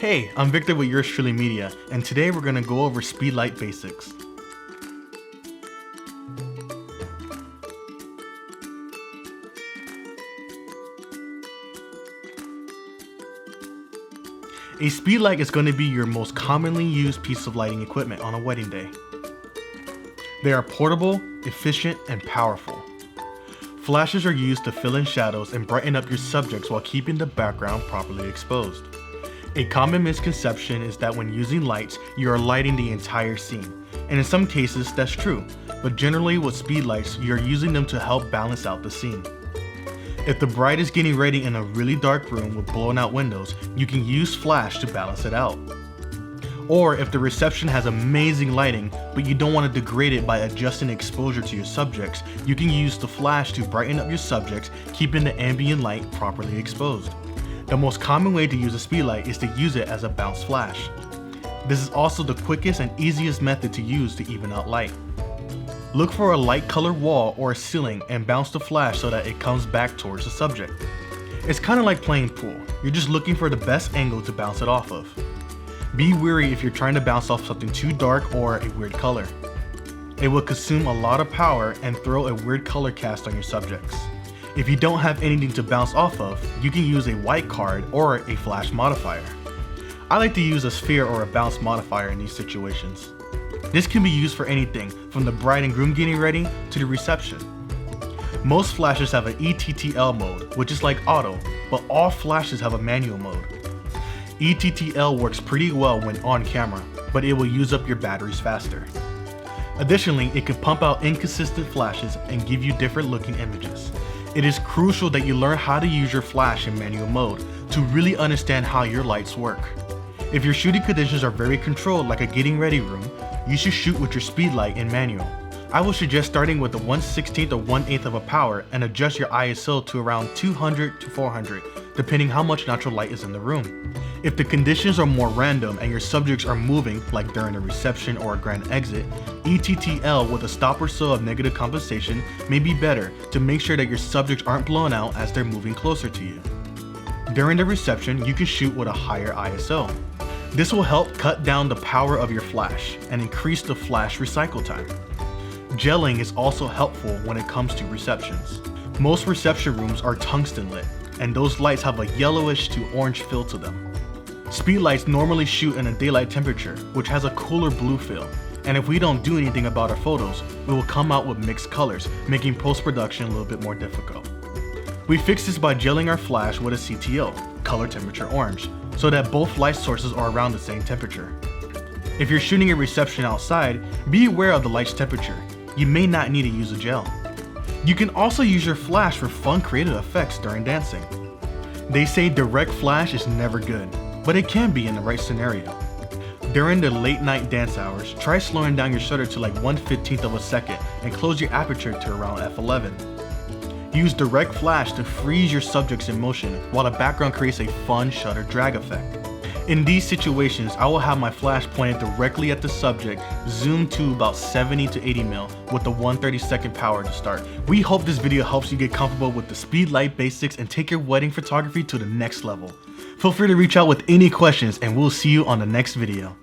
Hey, I'm Victor with Yours Truly Media, and today we're going to go over speedlight basics. A speedlight is going to be your most commonly used piece of lighting equipment on a wedding day. They are portable, efficient, and powerful. Flashes are used to fill in shadows and brighten up your subjects while keeping the background properly exposed. A common misconception is that when using lights, you are lighting the entire scene, and in some cases that's true, but generally with speedlights, you're using them to help balance out the scene. If the bride is getting ready in a really dark room with blown out windows, you can use flash to balance it out. Or if the reception has amazing lighting, but you don't want to degrade it by adjusting exposure to your subjects, you can use the flash to brighten up your subjects, keeping the ambient light properly exposed. The most common way to use a speedlight is to use it as a bounce flash. This is also the quickest and easiest method to use to even out light. Look for a light colored wall or a ceiling and bounce the flash so that it comes back towards the subject. It's kind of like playing pool. You're just looking for the best angle to bounce it off of. Be wary if you're trying to bounce off something too dark or a weird color. It will consume a lot of power and throw a weird color cast on your subjects. If you don't have anything to bounce off of, you can use a white card or a flash modifier. I like to use a sphere or a bounce modifier in these situations. This can be used for anything from the bride and groom getting ready to the reception. Most flashes have an ETTL mode, which is like auto, but all flashes have a manual mode. ETTL works pretty well when on camera, but it will use up your batteries faster. Additionally, it can pump out inconsistent flashes and give you different looking images. It is crucial that you learn how to use your flash in manual mode to really understand how your lights work. If your shooting conditions are very controlled like a getting ready room, you should shoot with your speedlight in manual. I would suggest starting with a 1/16 or 1/8 of a power and adjust your ISO to around 200 to 400, depending how much natural light is in the room. If the conditions are more random and your subjects are moving, like during a reception or a grand exit, ETTL with a stop or so of negative compensation may be better to make sure that your subjects aren't blown out as they're moving closer to you. During the reception, you can shoot with a higher ISO. This will help cut down the power of your flash and increase the flash recycle time. Gelling is also helpful when it comes to receptions. Most reception rooms are tungsten lit, and those lights have a yellowish to orange feel to them. Speedlights normally shoot in a daylight temperature, which has a cooler blue feel, and if we don't do anything about our photos, we will come out with mixed colors, making post-production a little bit more difficult. We fix this by gelling our flash with a CTO, color temperature orange, so that both light sources are around the same temperature. If you're shooting a reception outside, be aware of the light's temperature. You may not need to use a gel. You can also use your flash for fun creative effects during dancing. They say direct flash is never good, but it can be in the right scenario. During the late night dance hours, try slowing down your shutter to like 1/15 of a second and close your aperture to around f11. Use direct flash to freeze your subjects in motion while the background creates a fun shutter drag effect. In these situations, I will have my flash pointed directly at the subject, zoomed to about 70 to 80 mil with the 1/32 power to start. We hope this video helps you get comfortable with the speedlight basics and take your wedding photography to the next level. Feel free to reach out with any questions and we'll see you on the next video.